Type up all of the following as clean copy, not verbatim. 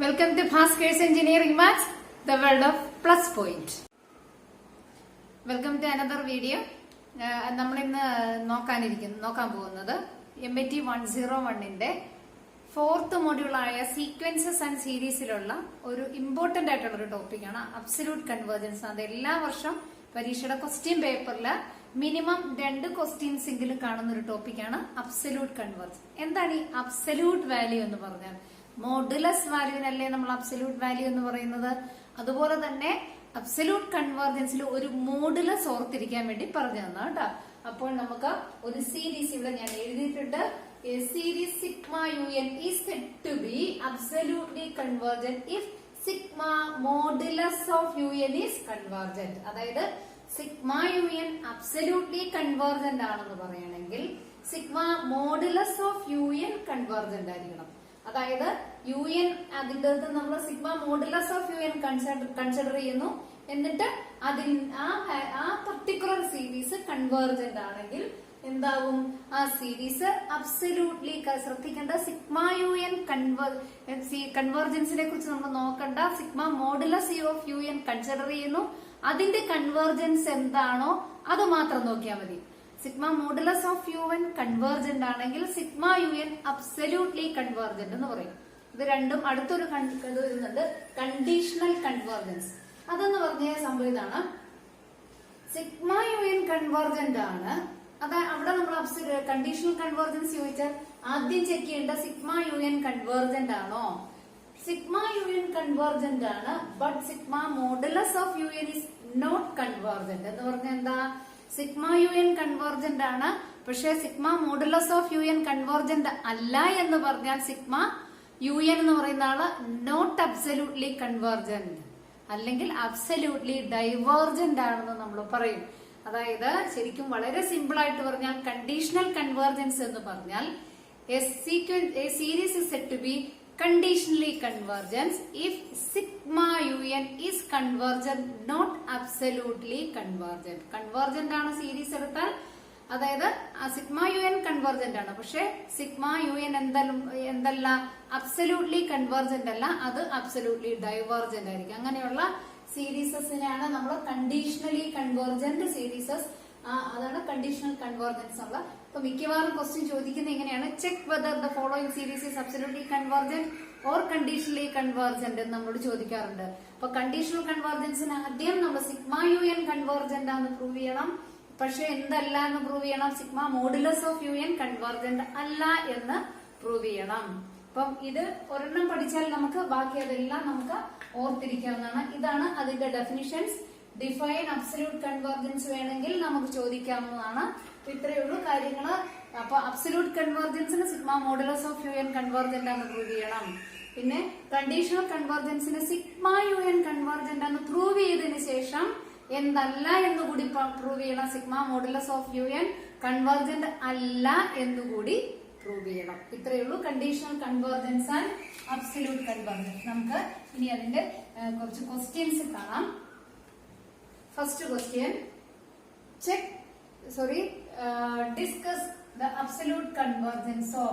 Welcome to Bhaskars Engineering Maths, the world of plus point. Welcome to another video. നമ്മൾ ഇന്ന് നോക്കാൻ പോകുന്നത് MAT 101ന്റെ fourth മൊഡ്യൂളായ sequences and സീരീസിലുള്ള ഒരു important ആയിട്ടുള്ള ഒരു ടോപ്പിക്കാണ് അബ്സല്യൂട്ട് കൺവേർജൻസ്. അത് എല്ലാ വർഷം പരീക്ഷയുടെ ക്വസ്റ്റ്യൻ പേപ്പറിൽ മിനിമം 2 ക്വസ്റ്റ്യൻസ് എങ്കിലും കാണുന്ന ഒരു ടോപ്പിക്കാണ് അബ്സല്യൂട്ട് കൺവേർജൻസ്. എന്താണ് ഈ അബ്സല്യൂട്ട് വാല്യൂ എന്ന് പറഞ്ഞാൽ? മോഡുലസ് വാല്യൂവിനല്ലേ നമ്മൾ അബ്സല്യൂട്ട് വാല്യൂ എന്ന് പറയുന്നത്. അതുപോലെ തന്നെ അബ്സല്യൂട്ട് കൺവേർജൻസിൽ ഒരു മോഡുലസ് ഓർത്തിരിക്കാൻ വേണ്ടി പറഞ്ഞു തന്നാ കേട്ടോ. അപ്പോൾ നമുക്ക് ഒരു സീരീസ് ഇവിടെ ഞാൻ എഴുതിയിട്ടുണ്ട്. A series sigma un is said to be absolutely convergent if sigma modulus of un is convergent. അതായത് സിഗ്മ un absolutely convergent ആണെന്ന് പറയണമെങ്കിൽ sigma modulus of un convergent ആയിരിക്കണം. അതായത് un അതിന്റെ നമ്മൾ sigma modulus of un consider ചെയ്യുന്നു. എന്നിട്ട് അതിൽ ആ പർട്ടിക്കുലർ സീരീസ് കൺവേർജന്റ് ആണെങ്കിൽ എന്താവും? ആ സീരീസ് അബ്സല്യൂട്ട്ലി ശ്രദ്ധിക്കേണ്ട സിഗ്മ un കൺവേർജൻസിനെ കുറിച്ച് നമ്മൾ നോക്കണ്ട. Sigma modulus of un consider ചെയ്യുന്നു. അതിന്റെ കൺവേർജൻസ് എന്താണോ അത് മാത്രം നോക്കിയാൽ മതി. Sigma modulus of un convergent ആണെങ്കിൽ സിഗ്മ un അബ്സല്യൂട്ട്ലി കൺവേർജന്റ് എന്ന് പറയും. ഇത് രണ്ടും അടുത്തൊരു ഇത് വരുന്നുണ്ട്, കണ്ടീഷണൽ കൺവേർജൻസ്. അതെന്ന് പറഞ്ഞ സംഭവം ഇതാണ്. സിഗ്മ un കൺവേർജന്റ് ആണ്. അവിടെ നമ്മൾ കണ്ടീഷണൽ കൺവേർജൻസ് ചോദിച്ചാൽ ആദ്യം ചെക്ക് ചെയ്യേണ്ട സിഗ്മ un കൺവേർജന്റ് ആണോ. സിഗ്മ un കൺവേർജന്റ് ആണ്, but sigma modulus of un is not convergent എന്ന് പറഞ്ഞാൽ എന്താ? സിഗ്മ un കൺവേർജന്റ് ആണ്, പക്ഷെ sigma modulus of un convergent അല്ല എന്ന് പറഞ്ഞാൽ സിഗ്മ un എന്ന് പറയുന്ന ആള് നോട്ട് അബ്സല്യൂട്ട്ലി കൺവേർജന്റ് അല്ലെങ്കിൽ അബ്സല്യൂട്ട്ലി ഡൈവേർജന്റ് ആണെന്ന് നമ്മൾ പറയും. അതായത് ശരിക്കും വളരെ സിമ്പിൾ ആയിട്ട് പറഞ്ഞാൽ കണ്ടീഷണൽ കൺവേർജൻസ് എന്ന് പറഞ്ഞാൽ a series is said to be conditionally convergent if sigma un is convergent, not absolutely convergent. Convergent ആണ് സീരീസ് എടുത്താൽ, അതായത് സിഗ്മ un കൺവേർജന്റ് ആണ്, പക്ഷെ സിഗ്മ un എന്തല്ല അബ്സല്യൂട്ട്ലി കൺവേർജന്റ് അല്ല, അത് അബ്സല്യൂട്ട്ലി ഡൈവേർജന്റ് ആയിരിക്കും. അങ്ങനെയുള്ള സീരീസസിനെയാണ് നമ്മൾ കണ്ടീഷണലി കൺവേർജന്റ് സീരീസസ്, അതാണ് കണ്ടീഷണൽ കൺവേർജൻസ് ഉള്ള. അപ്പൊ മിക്കവാറും ക്വസ്റ്റ്യൻ ചോദിക്കുന്നത് എങ്ങനെയാണ്? Check whether the following series is absolutely convergent or conditionally convergent എന്ന് നമ്മളോട് ചോദിക്കാറുണ്ട്. അപ്പൊ കണ്ടീഷണൽ കൺവേർജൻസിന് ആദ്യം നമ്മൾ സിഗ്മ un കൺവേർജന്റ് ആണെന്ന് പ്രൂവ് ചെയ്യണം. പക്ഷെ എന്തല്ല എന്ന് പ്രൂവ് ചെയ്യണം? Sigma modulus of un convergent അല്ല എന്ന് പ്രൂവ് ചെയ്യണം. അപ്പം ഇത് ഒരെണ്ണം പഠിച്ചാൽ നമുക്ക് ബാക്കി അതെല്ലാം നമുക്ക് ഓർത്തിരിക്കാവുന്നതാണ്. ഇതാണ് അതിന്റെ ഡെഫിനിഷൻസ്. ഡിഫൈൻ അബ്സല്യൂട്ട് കൺവേർജൻസ് വേണമെങ്കിൽ നമുക്ക് ചോദിക്കാവുന്നതാണ്. ഇത്രയേ ഉള്ളൂ കാര്യങ്ങള്. അപ്പൊ അബ്സല്യൂട്ട് കൺവേർജൻസിന് sigma modulus of un convergent ആണെന്ന് പ്രൂവ് ചെയ്യണം. പിന്നെ കണ്ടീഷണൽ കൺവേർജൻസിന് സിഗ്മ un കൺവേർജന്റ് ആണെന്ന് പ്രൂവ് ചെയ്തതിനു ശേഷം എന്തല്ല എന്നുകൂടി പ്രൂവ് ചെയ്യണം. Sigma modulus of un convergent അല്ല എന്നുകൂടി പ്രൂവ് ചെയ്യണം. ഇത്രയേ ഉള്ളൂ conditional convergence and absolute convergence. നമുക്ക് ഇനി അതിന്റെ കുറച്ച് ക്വസ്റ്റ്യൻസ് കാണാം. First question, discuss the absolute convergence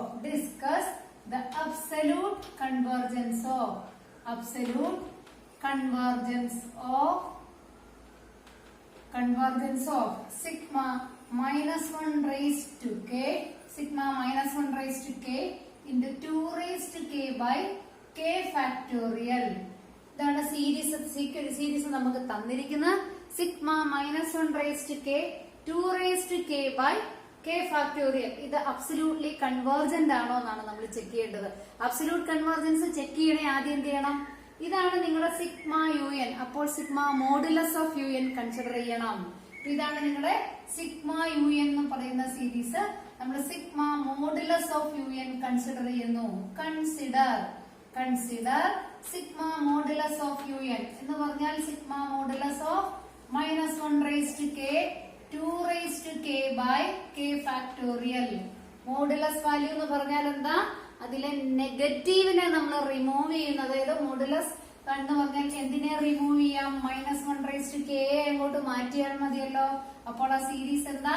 of sigma minus 1 raised to k into 2 raised to k by k factorial. ഇതാണ് സീരീസ് നമുക്ക് തന്നിരിക്കുന്ന sigma -1 raised to k 2 raised to k by k factorial. ഇത് absolutely convergent ആണോ എന്നാണ് നമ്മൾ check ചെയ്യേണ്ടത്. Absolute convergence check ചെയ്യണേ ആദ്യം എന്ത് ചെയ്യണം? ഇതാണ് നിങ്ങളുടെ സിഗ്മ un. അപ്പോൾ sigma modulus of un consider ചെയ്യണം. ഇതാണ് നിങ്ങളുടെ സിഗ്മ un എന്ന് പറയുന്ന സീരീസ്. നമ്മൾ sigma modulus of un consider ചെയ്യുന്നു. Consider sigma modulus of un എന്ന് പറഞ്ഞാൽ sigma modulus of -1 raised to k 2 raised to k by k factorial. Modulus value എന്ന് പറഞ്ഞാൽ എന്താ? അതിലെ നെഗറ്റീവിനെ നമ്മൾ റിമൂവ് ചെയ്യുന്നത്. അതായത് മോഡുലസ് എന്ന് പറഞ്ഞാൽ എന്തിനെ റിമൂവ് ചെയ്യാം? -1 raised to k അങ്ങോട്ട് മാറ്റിയാൽ മതിയല്ലോ. അപ്പോൾ ആ സീരീസ് എന്താ?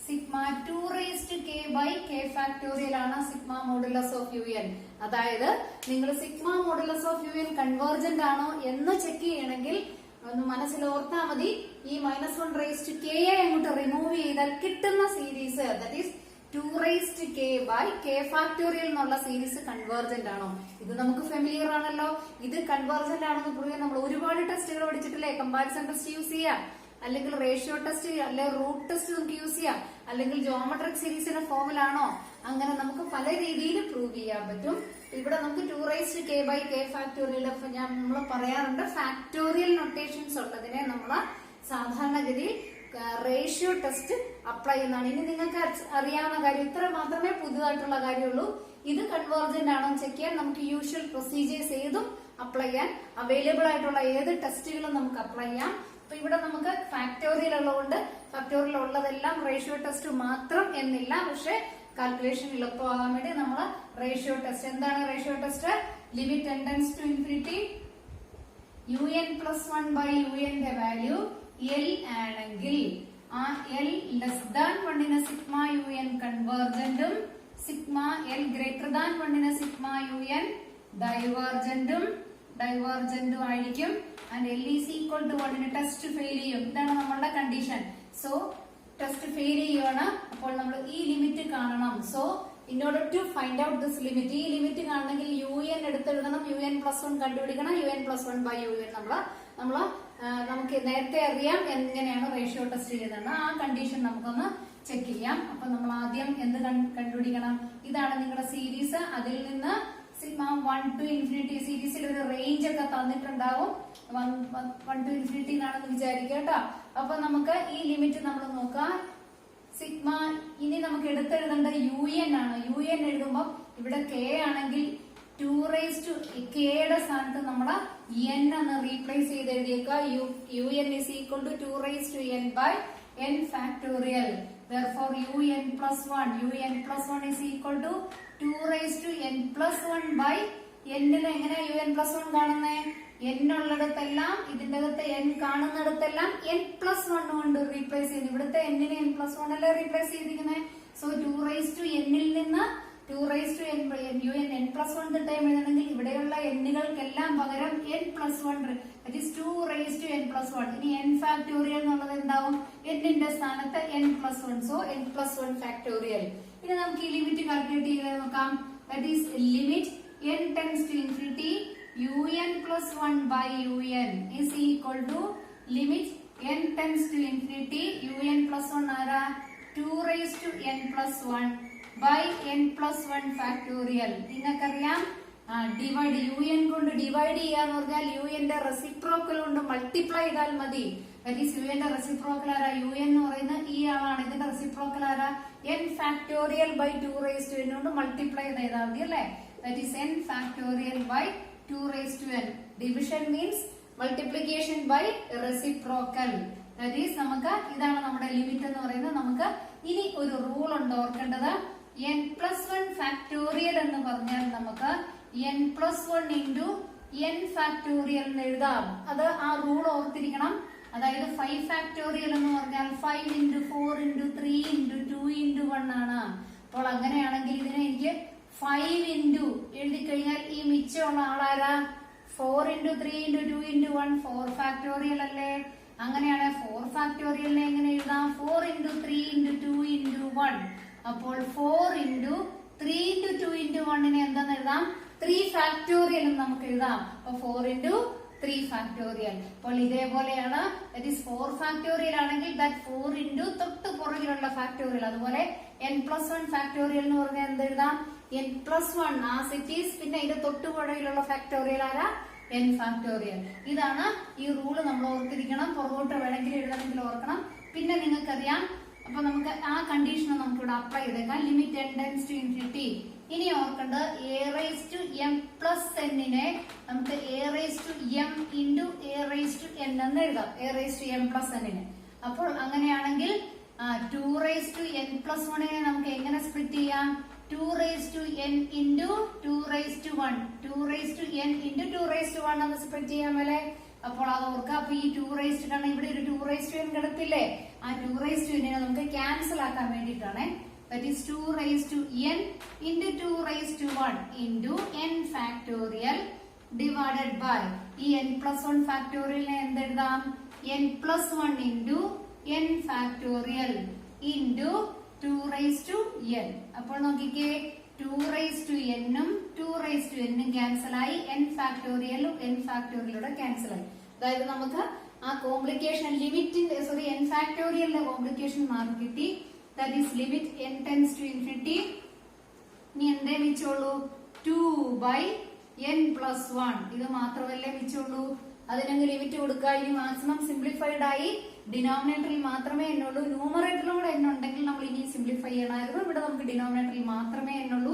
Sigma 2 raise to k by k factorial ആണ് sigma modulus of u n. അതായത് നിങ്ങൾ sigma modulus of u n convergent ആണോ എന്ന് ചെക്ക് ചെയ്യണമെങ്കിൽ ഒന്ന് മനസ്സിൽ ഓർത്താൽ മതി. ഈ -1 റേസ് ടു k അങ്ങോട്ട് റിമൂവ് ചെയ്താൽ കിട്ടുന്ന series that is 2 raise to k by k factorial എന്നുള്ള സീരീസ് കൺവേർജന്റ് ആണോ? ഇത് നമുക്ക് ഫെമിലിയർ ആണല്ലോ. ഇത് കൺവേർജന്റ് ആണെന്ന് പ്രൂവ് നമ്മൾ ഒരുപാട് ടെസ്റ്റുകൾ പഠിച്ചിട്ടില്ലേ? കമ്പാരിസൺ ടെസ്റ്റ് യൂസ് ചെയ്യാം, അല്ലെങ്കിൽ റേഷ്യോ ടെസ്റ്റ്, അല്ലെങ്കിൽ റൂട്ട് ടെസ്റ്റ് നമുക്ക് യൂസ് ചെയ്യാം, അല്ലെങ്കിൽ ജോമെട്രിക് സീരീസിന്റെ ഫോമിലാണോ, അങ്ങനെ നമുക്ക് പല രീതിയിൽ പ്രൂവ് ചെയ്യാൻ പറ്റും. ഇവിടെ നമുക്ക് 2 raise to k by k factorial നമ്മൾ പറയാറുണ്ട്. ഫാക്ടോറിയൽ നൊട്ടേഷൻസ് ഉള്ളതിനെ നമ്മൾ സാധാരണഗതിയിൽ റേഷ്യോ ടെസ്റ്റ് അപ്ലൈ ചെയ്യുന്നതാണ്. ഇനി നിങ്ങൾക്ക് അറിയാവുന്ന കാര്യം ഇത്ര മാത്രമേ പുതുതായിട്ടുള്ള കാര്യമുള്ളൂ. ഇത് കൺവേർജന്റ് ആണോ ചെക്ക് ചെയ്യാൻ നമുക്ക് യൂഷ്വൽ പ്രൊസീജിയേഴ്സ് ഏതും അപ്ലൈ ചെയ്യാൻ അവൈലബിൾ ആയിട്ടുള്ള ഏത് ടെസ്റ്റുകളും നമുക്ക് അപ്ലൈ ചെയ്യാം. അപ്പൊ ഇവിടെ നമുക്ക് ഫാക്ടോറിയൽ ഉള്ളതുകൊണ്ട് ഫാക്ടോറിയൽ ഉള്ളതെല്ലാം റേഷ്യോ ടെസ്റ്റ് മാത്രം എന്നില്ല. പക്ഷെ കാൽക്കുലേഷൻ എളുപ്പമാകാൻ വേണ്ടി നമ്മൾ റേഷ്യോ ടെസ്റ്റ്, എന്താണ് ratio test? Limit tends to infinity un+1 by un ന്റെ വാല്യൂ L ആണെങ്കിൽ ആ L less than 1 sigma un കൺവേർജന്റും sigma L greater than 1 sigma un ഡൈവേർജന്റും ആയിരിക്കും. And L is equal to 1 test fail ചെയ്യും. ഇതാണ് നമ്മളുടെ കണ്ടീഷൻ. സോ ടെസ്റ്റ് ഫെയിൽ ചെയ്യുകയാണ്. അപ്പോൾ നമ്മൾ ഈ ലിമിറ്റ് കാണണം. So in order to find out this limit, ഈ ലിമിറ്റ് കാണണമെങ്കിൽ un എടുത്തെഴുതണം, un+1 കണ്ടുപിടിക്കണം, un+1 ബൈ un നമുക്ക് നേരത്തെ അറിയാം എങ്ങനെയാണ് റേഷ്യോ ടെസ്റ്റ് ചെയ്യുന്നത്. ആ കണ്ടീഷൻ നമുക്കൊന്ന് ചെക്ക് ചെയ്യാം. അപ്പൊ നമ്മൾ ആദ്യം എന്ത് കണ്ടുപിടിക്കണം? ഇതാണ് നിങ്ങളുടെ സീരീസ്. അതിൽ നിന്ന് സിഗ്മ 1 ടു ഇൻഫിനിറ്റി സീരീസിൽ ഒരു റേഞ്ച് ഒക്കെ തന്നിട്ടുണ്ടാവും. 1 ടു ഇൻഫിനിറ്റി എന്നാണെന്ന് വിചാരിക്കുക കേട്ടോ. അപ്പൊ നമുക്ക് ഈ ലിമിറ്റ് നമ്മൾ നോക്കാം. സിഗ്മ ഇനി നമുക്ക് എടുത്തെഴുതേണ്ട un ആണ്. un എഴുതുമ്പോൾ ഇവിടെ k ആണെങ്കിൽ 2 റേസ് ടു k യുടെ സ്ഥാനത്ത് നമ്മൾ n എന്ന് റീപ്ലേസ് ചെയ്ത് എഴുതിയേക്കുക. un is equal to 2 raise to n by n factorial. Therefore un+1 is equal to 2 raise to n+1 by n ന് എങ്ങനെ un+1 കാണുന്നേ? n ഉള്ളിടത്തെല്ലാം ഇതിന്റെ അകത്ത് n കാണുന്നിടത്തെല്ലാം n+1 കൊണ്ട് റീപ്ലേസ് ചെയ്യുന്നു. ഇവിടുത്തെ n നെ n+1 അല്ലേ റീപ്ലേസ് ചെയ്തിരിക്കുന്നത്. സോ 2 റേസ് ടു n ൽ നിന്ന് 2 റേസ് ടു n+1 ടൈം എഴുതണമെങ്കിൽ ഇവിടെയുള്ള എന്നുകൾക്കെല്ലാം പകരം n+1 that is 2 raise to n+1. ഇനി n ഫാക്ടോറിയൽ എന്നുള്ളത് എന്താവും? n ന്റെ സ്ഥാനത്ത് n+1. So n+1 factorial. ഇനി നമുക്ക് ഈ ലിമിറ്റ് കാൽക്കുലേറ്റ് ചെയ്ത് നോക്കാം. That is limit n tends to infinity un+1 by un is equal to limit n tends to infinity un+1 ആരാ? 2 raised to n+1 by n+1 factorial. നിങ്ങൾക്കറിയാം divide un കൊണ്ട് divide ചെയ്യാന്ന് പറഞ്ഞാൽ un ന്റെ reciprocal കൊണ്ട് multiply ചെയ്താൽ മതി. That is un ന്റെ റെസിപ്രോക്കൽ ആരാ? un എന്ന് പറയുന്നത് ഈ ആളാണ്. ഇതിന്റെ റെസിപ്രോക്കൽ ആരാ? n factorial by 2 raised to n കൊണ്ട് മൾട്ടിപ്ലൈ ചെയ്താൽ മതി അല്ലേ? That is n factorial by 2 raised to n. Division means multiplication by reciprocal. That is നമുക്ക് ഇതാണ് നമ്മുടെ ലിമിറ്റ് എന്ന് പറയുന്നത്. നമുക്ക് ഇനി ഒരു റൂൾ ഉണ്ട് ഓർക്കേണ്ടത്. n+1 ഫാക്ടോറിയൽ എന്ന് പറഞ്ഞാൽ നമുക്ക് n+1 ഇൻറ്റു n ഫാക്ടോറിയൽ എന്ന് എഴുതാം. അത് ആ റൂൾ ഓർത്തിരിക്കണം. അതായത് 5 ഫാക്ടോറിയൽ എന്ന് പറഞ്ഞാൽ 5 ഇൻറ്റു 4 ഇൻറ്റു 3 ഇൻറ്റു 2 ഇൻറ്റു 1 ആണ്. അപ്പോൾ അങ്ങനെയാണെങ്കിൽ ഇതിനെ എനിക്ക് 5 ഇൻറ്റു എഴുതി കഴിഞ്ഞാൽ ഈ മിച്ചമുള്ള ആളാരാ? 4 ഇൻറ്റു 3 ഇൻറ്റു 2 ഇൻറ്റു 1 4 ഫാക്ടോറിയൽ അല്ലേ? അങ്ങനെയാണ് 4 ഫാക്ടോറിയലിനെ എങ്ങനെ എഴുതാം? 4 ഇൻറ്റു 3 ഇൻറ്റു 2 ഇൻറ്റു 1. അപ്പോൾ 4 ഇൻറ്റു 3 ഇൻറ്റു 2 ഇൻറ്റു 1 എന്താന്ന് എഴുതാം? 3 ഫാക്ടോറിയൽ എന്ന് നമുക്ക് എഴുതാം. അപ്പൊ 4 ഇൻറ്റു 3 ഫാക്ടോറിയൽ. അപ്പോൾ ഇതേപോലെയാണ്. ദാറ്റ് ഈസ് 4 ഫാക്ടോറിയൽ ആണെങ്കിൽ ദാറ്റ് 4 ഇൻറ്റു തൊട്ട് പുറകിലുള്ള ഫാക്ടോറിയൽ. അതുപോലെ n+1 ഫാക്ടോറിയൽ എന്ന് പറഞ്ഞാൽ എന്ത് എഴുതാം? n+1 as it is. പിന്നെ ഇതിന്റെ തൊട്ട് പുറകിലുള്ള ഫാക്ടോറിയൽ ആരാ? n factorial. ഇതാണ് ഈ റൂള് നമ്മൾ ഓർത്തിരിക്കണം. പുറകോട്ട് വേണമെങ്കിൽ എഴുതണമെങ്കിൽ ഓർക്കണം. പിന്നെ നിങ്ങൾക്കറിയാം. അപ്പൊ നമുക്ക് ആ കണ്ടീഷൻ നമുക്ക് ഇവിടെ അപ്ലൈ ചെയ്തേക്കാം. Limit n tends to infinity. ഇനി ഓർക്കേണ്ടത് a raise to m plus n നെ നമുക്ക് a raise to m into a raise to n എന്ന് എഴുതാം. a raise to m plus n നെ. അപ്പോൾ അങ്ങനെയാണെങ്കിൽ 2 റേസ് ടു n പ്ലസ് 1 നെ നമുക്ക് എങ്ങനെ സ്പ്ലിറ്റ് ചെയ്യാം? 2 raise to n into 2 raise to 1 2 raise to n into 2 raise to 1 എന്ന് സ്പ്ലിറ്റ് ചെയ്യാം അല്ലേ? അപ്പോൾ അത് ഓർക്കുക. അപ്പൊ ഈ 2 raised കാരണം ഇവിടെ ഒരു 2 raised to n കിടപ്പില്ലേ, ആ 2 raised to n നമുക്ക് ക്യാൻസൽ ആക്കാൻ വേണ്ടിയിട്ടാണ്. That is 2 raised to n into 2 raised to 1 into n factorial divided by ഈ n plus 1 factorial എന്തെഴുതാം, n plus 1 into n factorial into 2 raised to n. അപ്പോൾ നോക്കിക്കേ 2 raised to n ഉം 2 raised to n ഉം cancel ആയി, n ഫാക്ടോറിയലും n ഫാക്ടോറിയലൂടെ cancel ആയി. അതായത് നമുക്ക് ആ കോംപ്ലിക്കേഷൻ ലിമിറ്റിന്റെ n ഫാക്ടോറിയലിന്റെ കോംപ്ലിക്കേഷൻ മാർക്ക് കിട്ടി. That is limit n tends to infinity. ഇനി എന്തേ മിച്ചുള്ളൂ, 2/n plus 1 ഇത് മാത്രമല്ലേ മിച്ചുള്ളൂ. അതിനങ്ങ് ലിമിറ്റ് കൊടുക്കുക. ഇനി മാക്സിമം സിംപ്ലിഫൈഡ് ആയി, ഡിനോമിനേറ്ററിൽ മാത്രമേ എന്നുള്ളൂ. ന്യൂമറേറ്ററിലും കൂടെ n ഉണ്ടെങ്കിൽ നമ്മൾ ഇനി സിംപ്ലിഫൈ ചെയ്യണമായിരുന്നു. ഇവിടെ നമുക്ക് ഡിനോമിനേറ്ററിൽ മാത്രമേ എന്നുള്ളൂ.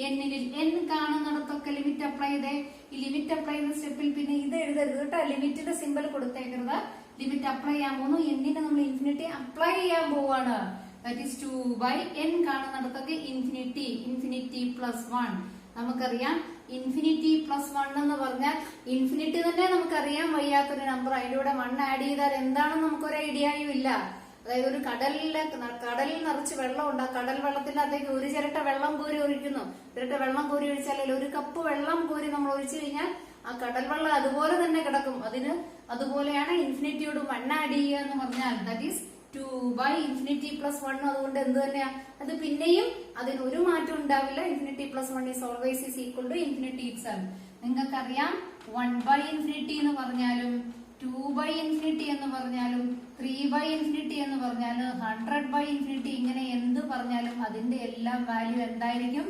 എന്നിൽ n കാണുന്നിടത്തൊക്കെ ലിമിറ്റ് അപ്ലൈ ചെയ്തേ. ഈ ലിമിറ്റ് അപ്ലൈ ചെയ്യുന്ന സ്റ്റെപ്പിൽ പിന്നെ ഇത് എഴുതരുത് കേട്ടോ, ലിമിറ്റിന്റെ സിമ്പിൾ കൊടുത്തേക്കരുത്. ലിമിറ്റ് അപ്ലൈ ചെയ്യാൻ പോകുന്നു, എന്നിന് നമ്മൾ ഇൻഫിനിറ്റി അപ്ലൈ ചെയ്യാൻ പോവാണ്. ദാറ്റ് ഈസ് 2/n കാണുന്നിടത്തൊക്കെ ഇൻഫിനിറ്റി, ഇൻഫിനിറ്റി പ്ലസ് 1. നമുക്കറിയാം ഇൻഫിനിറ്റി പ്ലസ് 1 എന്ന് പറഞ്ഞാൽ ഇൻഫിനിറ്റി തന്നെ നമുക്കറിയാൻ വയ്യാത്തൊരു നമ്പർ. അതിലൂടെ 1 ആഡ് ചെയ്താൽ എന്താണെന്ന് നമുക്കൊരു ഐഡിയയും ഇല്ല. അതായത് ഒരു കടലിൽ നിറച്ച് വെള്ളം ഉണ്ട്, ആ കടൽ വെള്ളത്തിനകത്തേക്ക് ഒരു ചിരട്ട വെള്ളം കോരി ഒഴിക്കുന്നു. ചിരട്ട വെള്ളം കോരി ഒഴിച്ചാൽ ഒരു കപ്പ് വെള്ളം കോരി നമ്മൾ ഒഴിച്ചു കഴിഞ്ഞാൽ ആ കടൽ വെള്ളം അതുപോലെ തന്നെ കിടക്കും. അതുപോലെയാണ് ഇൻഫിനിറ്റിയോട് 1 ആഡ് ചെയ്യുക എന്ന് പറഞ്ഞാൽ. That is 2/infinity plus 1. അതുകൊണ്ട് എന്ത് തന്നെയാ, അത് പിന്നെയും അതിന് ഒരു മാറ്റം ഉണ്ടാവില്ല. Infinity plus 1 is always is equal to infinity itself. നിങ്ങൾക്കറിയാം 1/infinity എന്ന് പറഞ്ഞാലും 2/infinity എന്ന് പറഞ്ഞാലും 3/infinity എന്ന് പറഞ്ഞാലും 100/infinity ഇങ്ങനെ എന്ത് പറഞ്ഞാലും അതിന്റെ എല്ലാം വാല്യൂ എന്തായിരിക്കും,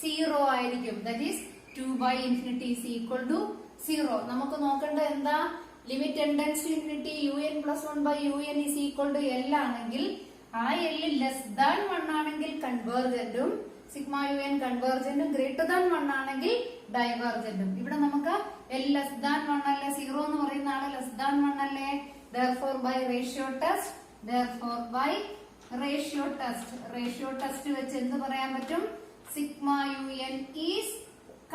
0 ആയിരിക്കും. That is 2/infinity is equal to 0. നമുക്ക് നോക്കേണ്ടത് എന്താ, limit n tends to infinity un plus 1/un is equal to l ആണെങ്കിൽ ആ l ലെസ് ദാൻ 1 ആണെങ്കിൽ കൺവേർജന്റും സിഗ്മ un കൺവേർജന്റും ഗ്രേറ്റർ ദാൻ 1 ആണെങ്കിൽ ഡൈവേർജന്റും. ഇവിടെ നമുക്ക് l ലെസ് ദാൻ 1 അല്ലേ, 0 എന്ന് പറയുന്ന ആള് ലെസ് ദാൻ 1 അല്ലേ. therefore by ratio test വെച്ച് എന്ത് പറയാൻ പറ്റും, sigma un is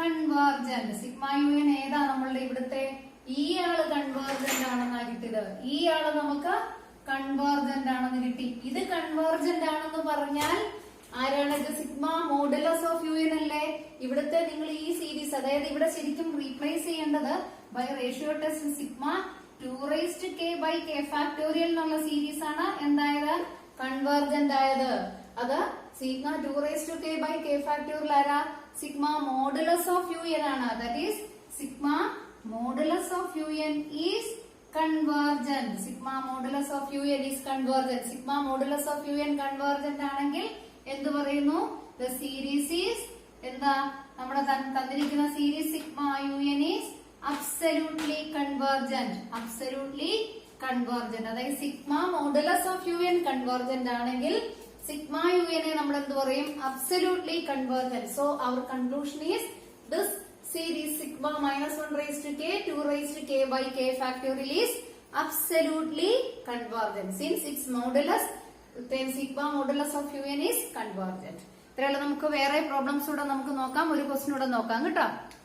convergent. Sigma un ഏതാ നമ്മളുടെ ഇവിടുത്തെ, ഈ ആള് കൺവേർജന്റ് ആണെന്നാ കിട്ടിയത്. ഈ ആള് നമുക്ക് കൺവേർജന്റ് ആണെന്ന് കിട്ടി. ഇത് കൺവേർജന്റ് ആണെന്ന് പറഞ്ഞാൽ ആരാണ്, ഇത് സിഗ്മ മോഡുലസ് ഓഫ് യുഎൻ അല്ലേ. ഇവിടുത്തെ നിങ്ങൾ ഈ സീരീസ്, അതായത് ഇവിടെ ശരിക്കും റീപ്ലേസ് ചെയ്യേണ്ടത് by ratio test sigma 2 raised to k by k factorial എന്നുള്ള സീരീസ് ആണ് എന്തായത്, കൺവേർജന്റ് ആയത്. അത് sigma 2 raised to k by k factorial ആരാ, സിഗ്മ മോഡുലസ് ഓഫ് യുഎൻ ആണ്. That is sigma modulus of un is convergent. sigma modulus of un is convergent. sigma modulus of un convergent ആണെങ്കിൽ എന്ത് പറയുന്നു, the series is എന്താ, നമ്മുടെ തന്നിരിക്കുന്ന series sigma un is absolutely convergent. അതായത് sigma modulus of un convergent ആണെങ്കിൽ sigma un നമ്മൾ എന്ത് പറയും, absolutely convergent. so our conclusion is this series sigma minus 1 raised to k 2 raised to k by k factorial is absolutely convergent since its modulus then sigma modulus of un is convergent. ഇത്രയുള്ള നമുക്ക് വേറെ problems കൂടെ നമുക്ക് നോക്കാം, ഒരു question കൂടെ നോക്കാം കേട്ടോ.